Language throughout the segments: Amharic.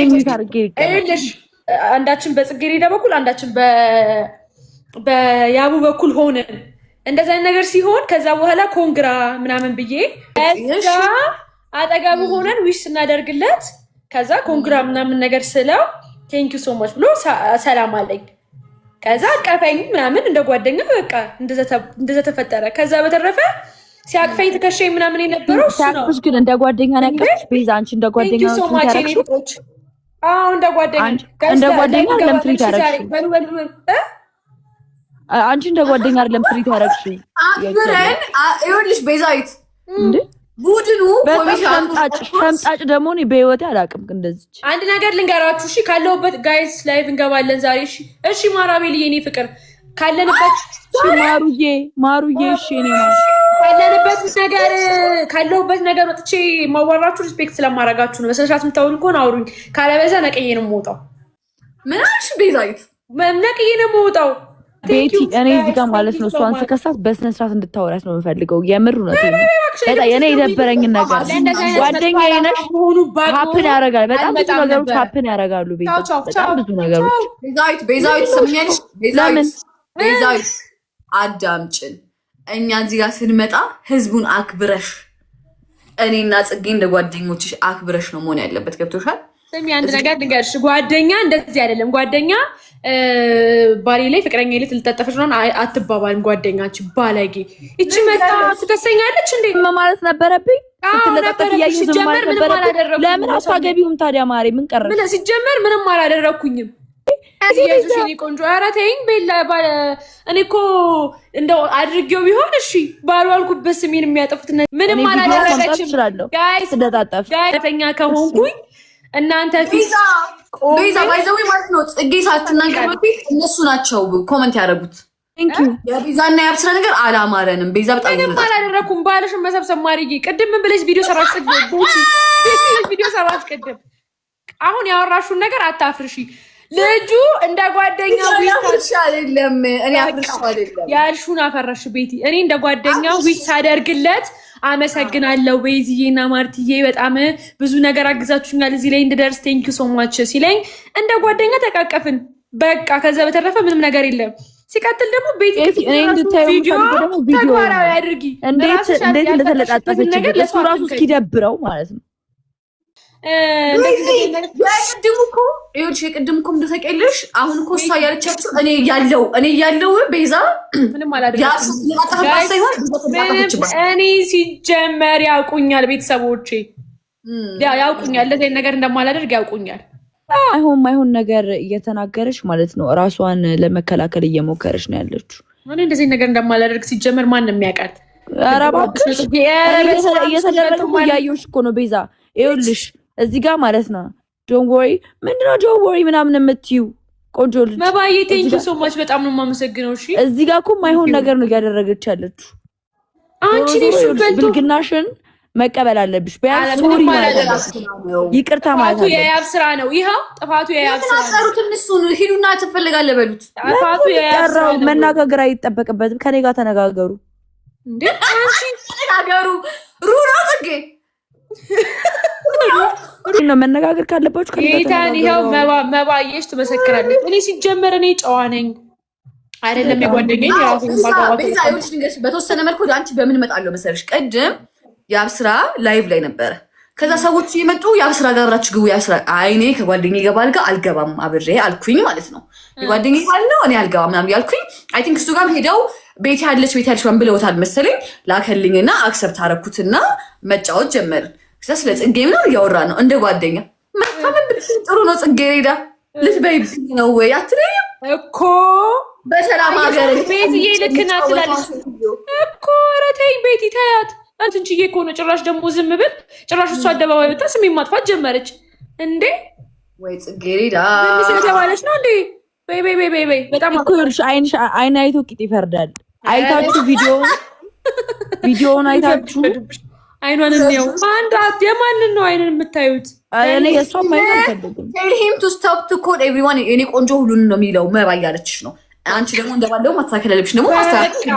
ሚት አድርጌ ይቀመጥ። አንዳችን በጽጌረዳ በኩል አንዳችን በያቡ በኩል ሆነን እንደዛ ነገር ሲሆን ከዛ በኋላ ኮንግራ ምናምን ብዬ እዛ አጠገቡ ሆነን ዊሽ ስናደርግለት ከዛ ኮንግራ ምናምን ነገር ስለው ቴንክ ዩ ሶ ማች ብሎ ሰላም አለኝ። ከዛ አቀፈኝ ምናምን እንደ ጓደኛ በቃ እንደዛ ተፈጠረ። ከዛ በተረፈ ሲያቅፈኝ ትከሻኝ ምናምን የነበረው እሱ ነው። ግን እንደ ጓደኛ ነው ያቀፈሽ ቤዛ? አንቺ እንደ ጓደኛ ነው ትያረክሽ? አዎ እንደ ጓደኛ ለምን ትሪት ያረክሽ? አንቺ እንደ ጓደኛ አይደለም ትሪት ያረክሽ። አብረን ይኸውልሽ ቤዛዊት እንዴ ቡድኑ ሸምጣጭ ደግሞ እኔ በህይወቴ አላውቅም። እንደዚች አንድ ነገር ልንገራችሁ እሺ። ካለሁበት ጋይስ ላይቭ እንገባለን ዛሬ እሺ። እሺ ማራቤልዬ እኔ ፍቅር ካለንበት ማሩዬ እሺ እኔ ካለሁበት ነገር ወጥቼ ማዋራችሁ ሪስፔክት ስለማረጋችሁ ነው። በሰሻት የምታወሩኝ ከሆነ አውሩኝ፣ ካለበዛ ነቅዬ ነው የምወጣው። ምን አልሽ ቤዛዊት? ነቅዬ ነው የምወጣው። ቤቲ እኔ እዚህ ጋር ማለት ነው እሷን ስከሳት በስነ ስርዓት እንድታወራት ነው የምፈልገው። የምር ነው የኔ የደበረኝን ነገር ጓደኛዬ ነሽ ሀፕን ያደርጋል። በጣም ብዙ ነገሮች ሀፕን ያደርጋሉ። በጣም ብዙ ነገሮች ቤዛዊት ስምኛለሽ። ቤዛዊት አዳምጭን። እኛ እዚህ ጋር ስንመጣ ህዝቡን አክብረሽ እኔና ጽጌ እንደ ጓደኞችሽ አክብረሽ ነው መሆን ያለበት። ገብቶሻል? ስሚ አንድ ነገር ልንገርሽ፣ ጓደኛ እንደዚህ አይደለም። ጓደኛ ባሌ ላይ ፍቅረኛ ላይ ልትጠጠፈሽ ነው አትባባልም። ጓደኛችን ባለጌ እቺ መጣ ትከሰኛለች እንዴ ማለት ነበረብኝ። ስትለጠፍ እያየሁ ዝም ማለት ነበረብኝ። ለምን አታገቢውም ታዲያ? ማሬ ምን ቀረሽ? ሲጀመር ምንም አላደረኩኝም። ኢየሱስ እኔ ቆንጆ ኧረ ተይኝ ቤላ። እኔ እኮ እንደው አድርጌው ቢሆን እሺ ባልዋልኩበት ስሜን የሚያጠፉት ምንም አላደረገችም። ጋይስ ጋይተኛ ከሆንኩኝ እናንተ ፊት ቤዛ ባይዘው ማለት ነው ጽጌ ሳትናገር በፊት እነሱ ናቸው ኮመንት ያደረጉት። የቤዛና የአብስራ ነገር አላማረንም። ቤዛ በጣም ምንም አላደረኩም። ባልሽን መሰብሰብ ማሪጌ ቅድም ምን ብለሽ ቪዲዮ ሰራሽ? ቪዲዮ ሰራሽ ቅድም። አሁን ያወራሹን ነገር አታፍርሺ። ልጁ እንደ ጓደኛው ዊሽ አይደለም እኔ አፍርሽ አይደለም ያልሹን አፈረሽ ቤቲ። እኔ እንደ ጓደኛው ዊሽ ሳደርግለት አመሰግናለሁ ቤዚዬና ማርትዬ በጣም ብዙ ነገር አግዛችሁኛል እዚህ ላይ እንድደርስ ቴንክ ዩ ሶ ማች ሲለኝ እንደ ጓደኛ ተቃቀፍን በቃ። ከዛ በተረፈ ምንም ነገር የለም። ሲቀጥል ደግሞ ቤቲ ቪዲዮ ተግባራዊ አድርጊ። እንዴት እንደተለጣጠፈች እሱ ራሱ እስኪደብረው ማለት ነው። የቅድም እኮ እንደተቀልሽ አሁን እኮ እሷ ያለቻችሁ እኔ ያለው ቤዛ እኔ ሲጀመር ያውቁኛል፣ ቤተሰቦቼ ያውቁኛል፣ እንደዚህ ነገር እንደማላደርግ ያውቁኛል። አይሆን ነገር እየተናገረች ማለት ነው። እራሷን ለመከላከል እየሞከረች ነው ያለችው። እኔ እንደዚህ ነገር እንደማላደርግ ሲጀመር ማንም ያውቃል። ኧረ እባክሽ እየተደረገ እያየሁሽ እኮ ነው ቤዛ። ይኸውልሽ እዚህ ጋር ማለት ነው ዶንት ወሪ ምንድነው ዶንት ወሪ ምናምን የምትይው ቆንጆ ልጅ መባዬ ቴንክ ዩ ሶ ማች በጣም ነው የማመሰግነው። እሺ እዚህ ጋር እኮ ማይሆን ነገር ነው እያደረገች ያለችው። አንቺ ነሽ ብልግናሽን መቀበል አለብሽ። ቢያንስ ሶሪ ማለት ይቅርታ ማለት ነው። የያብ ስራ ነው ይሄው። ጥፋቱ የያብ ስራ ነው። ታሩት እነሱን ሂዱና ትፈልጋለህ በሉት። ጥፋቱ የያብ ስራ ነው። መናገር አይጠበቅበትም። ከኔ ጋር ተነጋገሩ እንዴ አንቺ ተነጋገሩ። ሩና ጽጌ ነው መነጋገር ካለባችሁ ከኔታን ይሄው መባየሽ ትመሰክራለች። እኔ ሲጀመር እኔ ጨዋ ነኝ አይደለም የጓደኛዬ ያው በተወሰነ መልኩ ወደ አንቺ በምን እመጣለሁ መሰለሽ? ቅድም የአብስራ ላይቭ ላይ ነበረ። ከዛ ሰዎች የመጡ የአብስራ ጋር አብራችሁ ግቡ። የአብስራ አይኔ ከጓደኛዬ ጋር ባልጋ አልገባም አብሬ አልኩኝ ማለት ነው። የጓደኛዬ ባል ነው እኔ አልገባም ምናምን ያልኩኝ። አይ ቲንክ እሱ ጋር ሄደው ቤት ያለች ብለውታል መሰለኝ። ላከልኝና አክሰፕት አደረኩትና መጫወት ጀመርን። ስለ ጽጌ ምናምን እያወራ ነው እንደ ጓደኛ። ጥሩ ነው ጽጌረዳ ልትበይብኝ ነው ወይ አትለኝም እኮ በሰላም ሀገር ቤትዬ ልክ ናት ትላለች እኮ። ኧረ ተይኝ ቤቲ ተያት። አንቺዬ እኮ ነው ጭራሽ ደግሞ ዝም ብል ጭራሽ እሱ አደባባይ ወጣ ስሜን ማጥፋት ጀመረች እንዴ። ወይ ጽጌረዳ ስለተባለች ነው እንዴ? በይ በጣም እኮ አይን አይቶ ቂጥ ይፈርዳል። አይታችሁ ቪዲዮውን አይታችሁ አይኗን ነው አንዳት የማንን ነው አይንን የምታዩት? እኔ የሷም አይን አልፈልግም። tell him to stop to call everyone የኔ ቆንጆ ሁሉን ነው የሚለው መባ እያለችሽ ነው። አንቺ ደግሞ እንደባለው ማስተካከል አለብሽ ደግሞ ማስተካከል።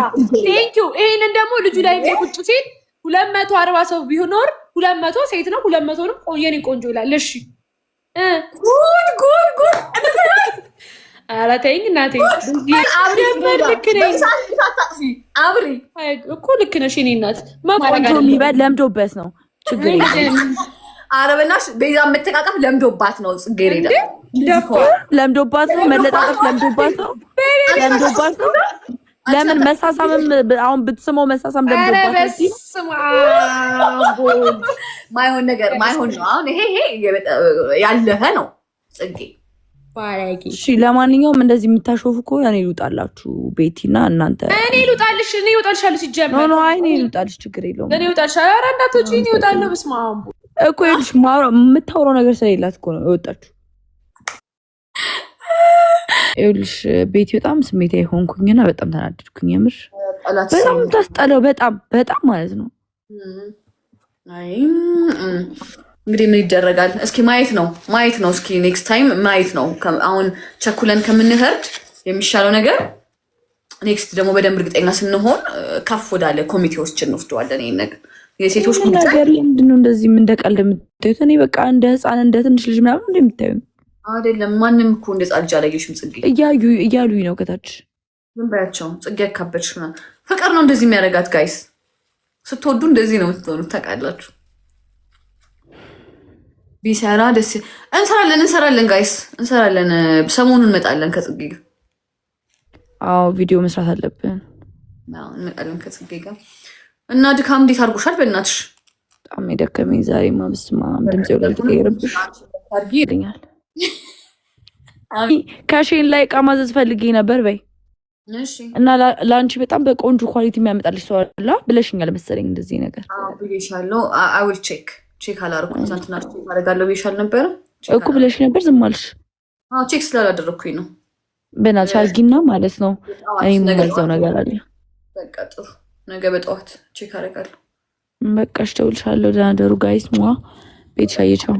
ቴንክ ዩ። ይሄንን ደግሞ ልጁ ላይ ቁጭ ሲል 240 ሰው ቢኖር 200 ሴት ነው 200 ነው የኔ ቆንጆ ይላል። እሺ ኧረ ተይኝ እናቴ። አብሪ እኮ ልክ ነሽ የእኔ እናት። ቆንጆ የሚበል ለምዶበት ነው ችግር የለም። ኧረ በእናትሽ ቤዛ መተቃቀፍ ለምዶባት ነው። ጽጌረዳ ለምዶባት ነው። መለጣጠፍ ለምዶባት ነው። ለምዶባት ነው። ለምን መሳሳምም አሁን ብትስመው መሳሳም ለምዶባት ማይሆን ነገር ማይሆን ነው። አሁን ይሄ ያለፈ ነው ጽጌ። እሺ ለማንኛውም እንደዚህ የምታሾፉ እኮ እኔ ልውጣላችሁ ቤቲና እናንተ። እኔ ልውጣልሻለሁ ሲጀመር ኖ አይ እኔ ልውጣልሽ ችግር የለውም። እኔ ልውጣልሻለሁ። ኧረ እንዳትወጪ እኔ እወጣለሁ። በስመ አብ እኮ ይኸውልሽ የምታወራው ነገር ስለሌላት እኮ ነው የወጣችሁ። ይኸውልሽ ቤቲ በጣም ስሜታዊ ሆንኩኝና በጣም ተናደድኩኝ። የምር በጣም ታስጠላው። በጣም ማለት ነው። አይ እንግዲህ ምን ይደረጋል? እስኪ ማየት ነው። እስኪ ኔክስት ታይም ማየት ነው። አሁን ቸኩለን ከምንፈርድ የሚሻለው ነገር ኔክስት ደግሞ በደንብ እርግጠኛ ስንሆን ከፍ ወዳለ ኮሚቴዎችን እንወስደዋለን። ይሄን ነገር የሴቶች ነገር ለምንድን ነው እንደዚህ እንደ ቀልድ የምታዩት? እኔ በቃ እንደ ህፃን እንደ ትንሽ ልጅ ምናምን እንደምታዩ አይደለም። ማንም እኮ እንደ ህፃን ልጅ አላየሽም ጽጌ። እያሉኝ ነው ከታች። ምን ባያቸው ጽጌ ያካበድሽ ምናምን። ፍቅር ነው እንደዚህ የሚያደርጋት ጋይስ። ስትወዱ እንደዚህ ነው የምትሆኑት ታውቃላችሁ። ቢሰራ ደስ እንሰራለን ጋይስ እንሰራለን። ሰሞኑን እንመጣለን ከጽጌ ጋር። አዎ ቪዲዮ መስራት አለብን። እንመጣለን ከጽጌ ጋር እና ድካም እንዴት አድርጎሻል? በእናትሽ በጣም የደከመኝ ዛሬ ማብስማ ድምጽ ይወላል ተቀየረብሽ ይልኛል። ከሼን ላይ እቃ ማዘዝ ፈልጌ ነበር በይ እና ለአንቺ በጣም በቆንጆ ኳሊቲ የሚያመጣልሽ ሰው አለ ብለሽኛል መሰለኝ። እንደዚህ ነገር ብዬሻለሁ። አይ ዊል ቼክ አላደረኩም። ትናንትና ቼክ አደርጋለሁ ብዬሻል ነበረ እኮ ብለሽ ነበር ዝም አልሽ። ቼክ ስላላደረኩኝ ነው። በእናትሽ አድርጊና ማለት ነው። እኔ የምመዘው ነገር አለ። በቃ ጥሩ ነገ በጠዋት ቼክ አደርጋለሁ። በቃ እደውልልሻለሁ። ደህና ደሩ ጋይስ። ቤት ሻየቻው